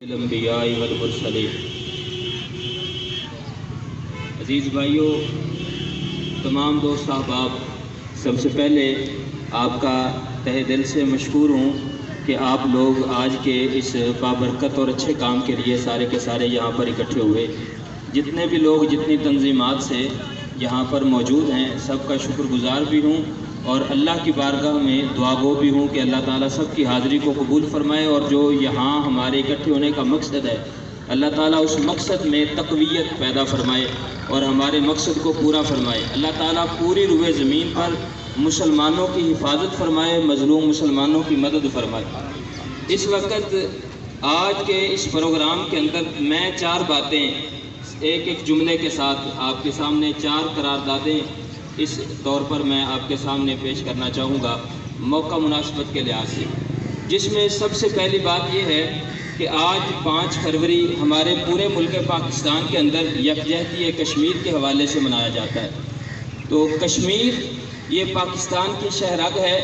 الانبیاء والمرسلین۔ عزیز بھائیوں، تمام دوست احباب، سب سے پہلے آپ کا تہہ دل سے مشکور ہوں کہ آپ لوگ آج کے اس بابرکت اور اچھے کام کے لیے سارے کے سارے یہاں پر اکٹھے ہوئے۔ جتنے بھی لوگ جتنی تنظیمات سے یہاں پر موجود ہیں، سب کا شکر گزار بھی ہوں اور اللہ کی بارگاہ میں دعا گو بھی ہوں کہ اللہ تعالیٰ سب کی حاضری کو قبول فرمائے، اور جو یہاں ہمارے اکٹھے ہونے کا مقصد ہے، اللہ تعالیٰ اس مقصد میں تقویت پیدا فرمائے اور ہمارے مقصد کو پورا فرمائے۔ اللہ تعالیٰ پوری روئے زمین پر مسلمانوں کی حفاظت فرمائے، مظلوم مسلمانوں کی مدد فرمائے۔ اس وقت آج کے اس پروگرام کے اندر میں چار باتیں ایک جملے کے ساتھ آپ کے سامنے، چار قراردادیں اس طور پر میں آپ کے سامنے پیش کرنا چاہوں گا موقع مناسبت کے لحاظ سے، جس میں سب سے پہلی بات یہ ہے کہ آج 5 فروری ہمارے پورے ملک پاکستان کے اندر یکجہتی کشمیر کے حوالے سے منایا جاتا ہے۔ تو کشمیر یہ پاکستان کی شہرگ ہے،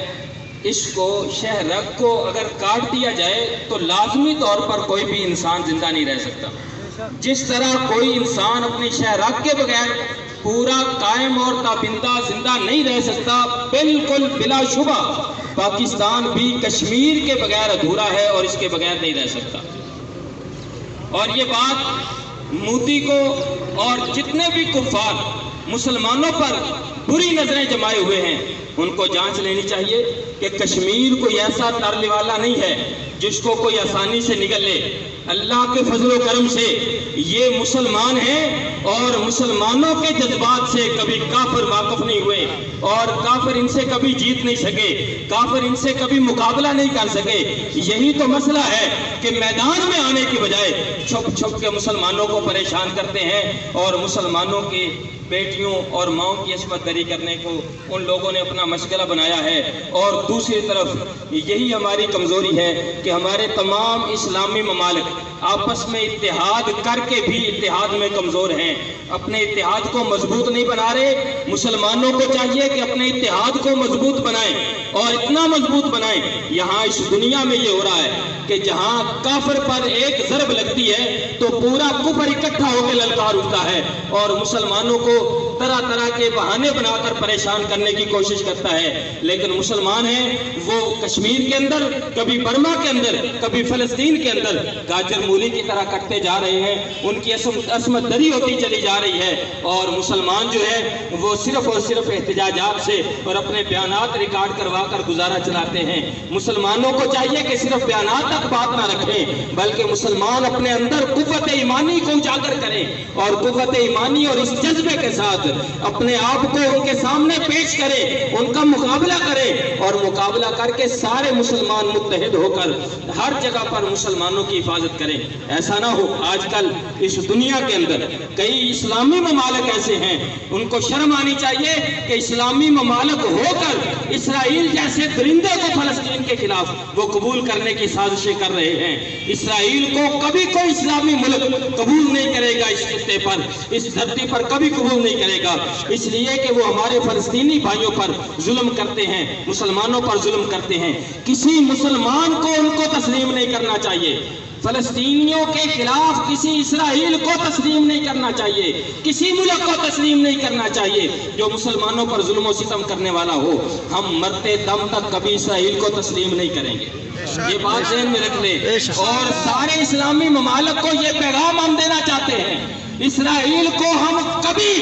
اس کو شہرگ کو اگر کاٹ دیا جائے تو لازمی طور پر کوئی بھی انسان زندہ نہیں رہ سکتا۔ جس طرح کوئی انسان اپنی شہرگ کے بغیر پورا قائم اور تابندہ زندہ نہیں رہ سکتا، بالکل بلا شبہ پاکستان بھی کشمیر کے بغیر ادھورا ہے اور اس کے بغیر نہیں رہ سکتا۔ اور یہ بات مودی کو اور جتنے بھی کفار مسلمانوں پر بری نظریں جمائے ہوئے ہیں ان کو جانچ لینی چاہیے کہ کشمیر کوئی ایسا ترنے والا نہیں ہے جس کو کوئی آسانی سے نگل لے۔ اللہ کے فضل و کرم سے یہ مسلمان ہیں اور مسلمانوں کے جذبات سے کبھی کافر واقف نہیں ہوئے اور کافر ان سے کبھی جیت نہیں سکے، کافر ان سے کبھی مقابلہ نہیں کر سکے۔ یہی تو مسئلہ ہے کہ میدان میں آنے کی بجائے چھپ چھپ کے مسلمانوں کو پریشان کرتے ہیں اور مسلمانوں کی بیٹیوں اور ماؤں کی عصمت دری کرنے کو ان لوگوں نے اپنا مشغلہ بنایا ہے۔ اور دوسری طرف یہی ہماری کمزوری ہے کہ ہمارے تمام اسلامی ممالک آپس میں اتحاد کر کے بھی اتحاد میں کمزور ہیں، اپنے اتحاد کو مضبوط نہیں بنا رہے۔ مسلمانوں کو چاہیے کہ اپنے اتحاد کو مضبوط بنائیں اور اتنا مضبوط بنائیں، یہاں اس دنیا میں یہ ہو رہا ہے کہ جہاں کافر پر ایک ضرب لگتی ہے تو پورا کفر اکٹھا ہو کے للکار اٹھتا ہے اور مسلمانوں کو طرح طرح کے بہانے بنا کر پریشان کرنے کی کوشش کرتا ہے۔ لیکن مسلمان ہیں وہ کشمیر کے اندر، کبھی برما کے اندر، کبھی فلسطین کے اندر گاجر مولی کی طرح کٹتے جا رہے ہیں، ان کی عصمت دری ہوتی چلی جا رہی ہے اور مسلمان جو ہے وہ صرف اور صرف احتجاجات سے اور اپنے بیانات ریکارڈ کروا کر گزارا چلاتے ہیں۔ مسلمانوں کو چاہیے کہ صرف بیانات تک بات نہ رکھیں بلکہ مسلمان اپنے اندر قوت ایمانی کو اجاگر کریں اور قوت ایمانی اور اس جذبے کے ساتھ اپنے آپ کو ان کے سامنے پیش کریں، ان کا مقابلہ کریں اور مقابلہ کر کے سارے مسلمان متحد ہو کر ہر جگہ پر مسلمانوں کی حفاظت کریں۔ ایسا نہ ہو آج کل اس دنیا کے اندر کئی اسلامی ممالک ایسے ہیں، ان کو شرم آنی چاہیے کہ اسلامی ممالک ہو کر اسرائیل جیسے درندے کو فلسطین کے خلاف وہ قبول کرنے کی سازشیں کر رہے ہیں۔ اسرائیل کو کبھی کوئی اسلامی ملک قبول نہیں کرے گا، اس خطے پر، اس دھرتی پر کبھی قبول نہیں کرے گا، اس لیے کہ وہ ہمارے فلسطینی بھائیوں پر ظلم کرتے ہیں، مسلمانوں پر ظلم کرتے ہیں۔ کسی مسلمان کو ان کو تسلیم نہیں کرنا چاہیے، فلسطینیوں کے خلاف کسی اسرائیل کو تسلیم نہیں کرنا چاہیے، کسی ملک کو تسلیم نہیں کرنا چاہیے جو مسلمانوں پر ظلم و ستم کرنے والا ہو۔ ہم مرتے دم تک کبھی اسرائیل کو تسلیم نہیں کریں گے، یہ بات ذہن میں رکھ لیں۔ اور سارے اسلامی ممالک کو یہ پیغام ہم دینا چاہتے ہیں، اسرائیل کو ہم کبھی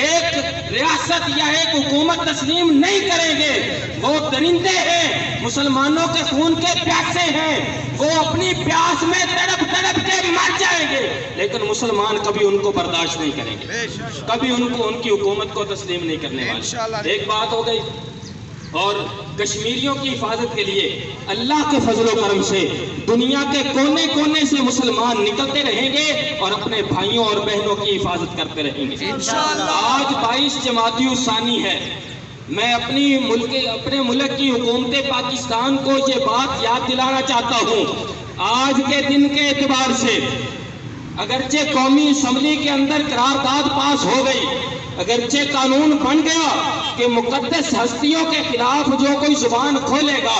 ایک ریاست یا ایک حکومت تسلیم نہیں کریں گے۔ وہ درندے ہیں، مسلمانوں کے خون کے پیاسے ہیں، وہ اپنی پیاس میں تڑپ تڑپ کے مر جائیں گے، لیکن مسلمان کبھی ان کو برداشت نہیں کریں گے، کبھی ان کی حکومت کو تسلیم نہیں کرنے والے۔ ایک بات ہو گئی۔ اور کشمیریوں کی حفاظت کے لیے اللہ کے فضل و کرم سے دنیا کے کونے کونے سے مسلمان نکلتے رہیں گے اور اپنے بھائیوں اور بہنوں کی حفاظت کرتے رہیں گے۔ آج 22 جمادی الثانی ہے، میں اپنے ملک کی حکومت پاکستان کو یہ بات یاد دلانا چاہتا ہوں، آج کے دن کے اعتبار سے اگرچہ قومی اسمبلی کے اندر قرارداد پاس ہو گئی اگرچہ قانون بن گیا کہ مقدس ہستیوں کے خلاف جو کوئی زبان کھولے گا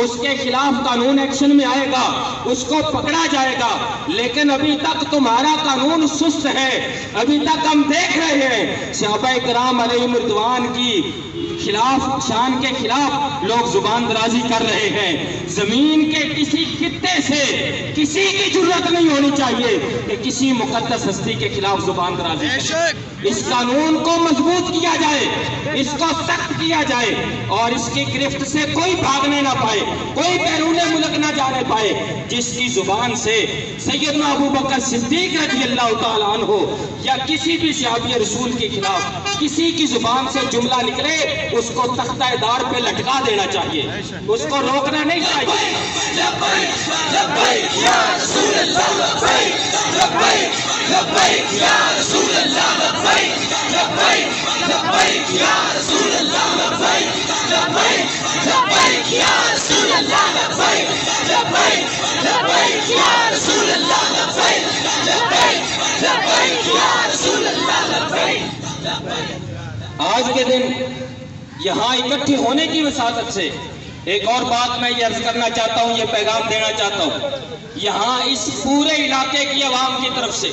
اس کے خلاف قانون ایکشن میں آئے گا، اس کو پکڑا جائے گا، لیکن ابھی تک تمہارا قانون سست ہے۔ ابھی تک ہم دیکھ رہے ہیں صحابہ کرام علیہم رضوان کی خلاف شان کے خلاف لوگ زبان درازی کر رہے ہیں۔ زمین کے کسی خطے سے کسی کی جرات نہیں ہونی چاہیے کہ کسی مقدس ہستی کے خلاف زبان درازی کرے۔ اس قانون کو مضبوط کیا جائے، اس کو سخت کیا جائے، اور اس کی گرفت سے کوئی بھاگنے نہ پائے، کوئی بیرون ملک نہ جانے پائے۔ جس کی زبان سے سیدنا ابوبکر صدیق رضی اللہ تعالیٰ عنہ یا کسی بھی صحابی رسول کے خلاف کسی کی زبان سے جملہ نکلے اس کو تختہ دار پہ لٹکا دینا چاہیے، اس کو روکنا نہیں چاہیے۔ لبیک لبیک یا رسول اللہ، لبیک لبیک لبیک یا رسول اللہ، لبیک لبیک لبیک یا رسول اللہ، لبیک لبیک لبیک یا رسول اللہ، لبیک لبیک لبیک یا رسول اللہ، لبیک لبیک لبیک یا رسول اللہ، لبیک۔ آج کے دن یہاں اکٹھے ہونے کی وساطت سے ایک اور بات میں یہ عرض کرنا چاہتا ہوں، یہ پیغام دینا چاہتا ہوں یہاں اس پورے علاقے کی عوام کی طرف سے۔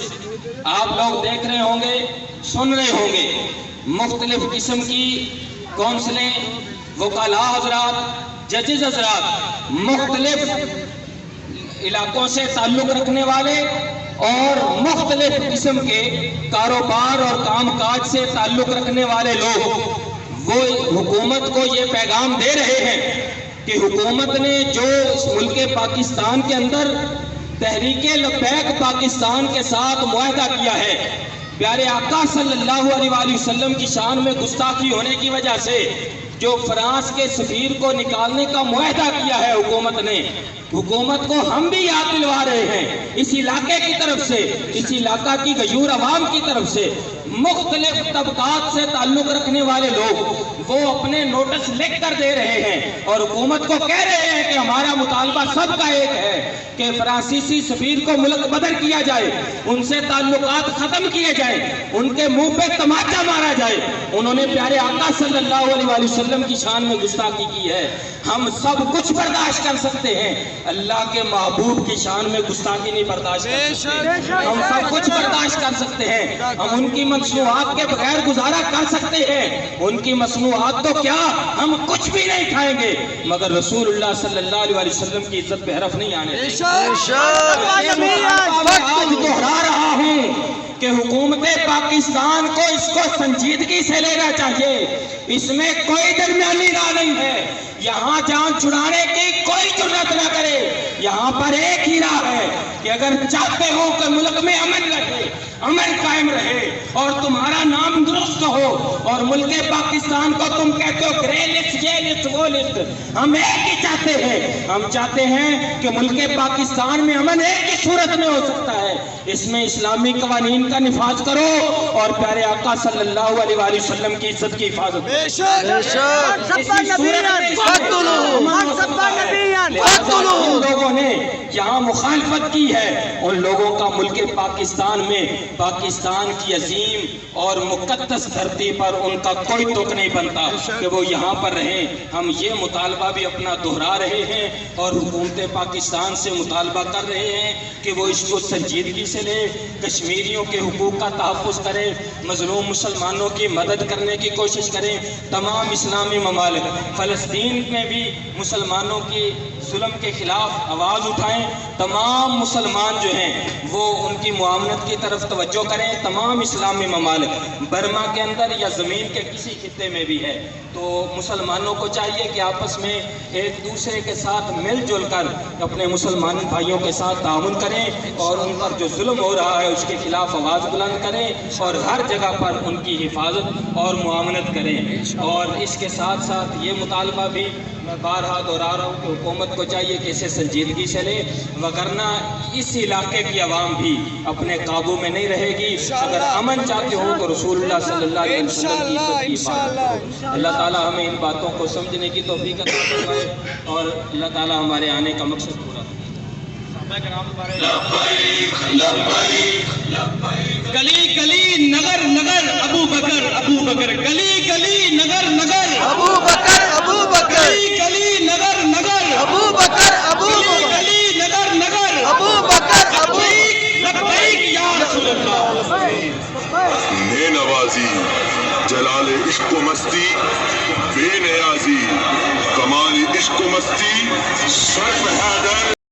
آپ لوگ دیکھ رہے ہوں گے، سن رہے ہوں گے، مختلف قسم کی کونسلیں، وکلاء حضرات، ججز حضرات، مختلف علاقوں سے تعلق رکھنے والے اور مختلف قسم کے کاروبار اور کام کاج سے تعلق رکھنے والے لوگ وہ حکومت کو یہ پیغام دے رہے ہیں کہ حکومت نے جو اس ملک پاکستان کے اندر تحریک لبیک پاکستان کے ساتھ معاہدہ کیا ہے، پیارے آقا صلی اللہ علیہ وآلہ وسلم کی شان میں گستاخی ہونے کی وجہ سے جو فرانس کے سفیر کو نکالنے کا معاہدہ کیا ہے حکومت نے، حکومت کو ہم بھی یاد دلوا رہے ہیں، اس علاقے کی طرف سے، اس علاقہ کی غیور عوام کی طرف سے مختلف طبقات سے تعلق رکھنے والے لوگ وہ اپنے نوٹس لکھ کر دے رہے ہیں اور حکومت کو کہہ رہے ہیں کہ ہمارا مطالبہ سب کا ایک ہے کہ فرانسیسی سفیر کو ملک بدر کیا جائے، ان سے تعلقات ختم کیے جائیں، ان کے منہ پہ تماچا مارا جائے۔ انہوں نے پیارے آقا صلی اللہ علیہ وآلہ وسلم کی شان میں گستاخی کی ہے۔ ہم سب کچھ برداشت کر سکتے ہیں، اللہ کے محبوب کی شان میں گستاخی نہیں برداشت کر سکتے۔ ہم سب کچھ برداشت کر سکتے ہیں، ہم ان کی مصنوعات کے بغیر گزارا کر سکتے ہیں، ان کی مصنوعات تو کیا ہم کچھ بھی نہیں کھائیں گے، مگر رسول اللہ صلی اللہ علیہ وسلم کی عزت پہ حرف نہیں آنے دیں۔ آج دہرا رہا ہوں کہ حکومت پاکستان کو اس کو سنجیدگی سے لینا چاہیے، اس میں کوئی درمیانی راہ نہیں ہے، یہاں جان چھڑانے کی کوئی جرات نہ کرے، یہاں پر ایک ہی راہ ہے کہ اگر چاہتے ہو کہ ملک میں امن رہے، امن قائم رہے اور تمہارا نام درست ہو اور ملک پاکستان کو تم کہتے ہو گرے لسٹ، یہ لسٹ، وہ لسٹ، ہم ایک ہی چاہتے ہیں، ہم چاہتے ہیں کہ ملک پاکستان میں امن ایک ہی صورت میں ہو سکتا ہے، اس میں اسلامی قوانین کا نفاذ کرو اور پیارے آقا صلی اللہ علیہ وآلہ وسلم کی عزت کی حفاظت ان لوگوں نے جہاں مخالفت کی ہے ان لوگوں کا ملک پاکستان میں پاکستان کی عظیم اور مقدس دھرتی پر ان کا کوئی تک نہیں بنتا کہ وہ یہاں پر رہیں۔ ہم یہ مطالبہ بھی اپنا دہرا رہے ہیں اور حکومت پاکستان سے مطالبہ کر رہے ہیں کہ وہ اس کو سنجیدگی سے لے، کشمیریوں کے حقوق کا تحفظ کرے، مظلوم مسلمانوں کی مدد کرنے کی کوشش کریں۔ تمام اسلامی ممالک فلسطین میں بھی مسلمانوں کی ظلم کے خلاف آواز اٹھائیں، تمام مسلمان جو ہیں وہ ان کی معاونت کی طرف توجہ کریں۔ تمام اسلامی ممالک برما کے اندر یا زمین کے کسی خطے میں بھی ہے تو مسلمانوں کو چاہیے کہ آپس میں ایک دوسرے کے ساتھ مل جل کر اپنے مسلمان بھائیوں کے ساتھ تعاون کریں اور ان پر جو ظلم ہو رہا ہے اس کے خلاف آواز بلند کریں اور ہر جگہ پر ان کی حفاظت اور معاونت کریں۔ اور اس کے ساتھ ساتھ یہ مطالبہ بھی میں بارہا دہرا رہا ہوں کہ حکومت کو چاہیے کہ اسے سنجیدگی سے لے، وگرنہ اس علاقے کی عوام بھی اپنے قابو میں نہیں رہے گی۔ اگر امن چاہتے ہو تو رسول اللہ صلی اللہ علیہ وسلم کی عزت کی حفاظت کرو۔ اللہ تعالیٰ ہمیں ان باتوں کو سمجھنے کی توفیق عطا فرمائے اور اللہ تعالیٰ ہمارے آنے کا مقصد پورا لبیک لبیک لبیک، گلی گلی نگر نگر ابو بکر ابو نے نوازی جلال عشق و مستی بے نیازی کمال عشق و مستی شرف حیدر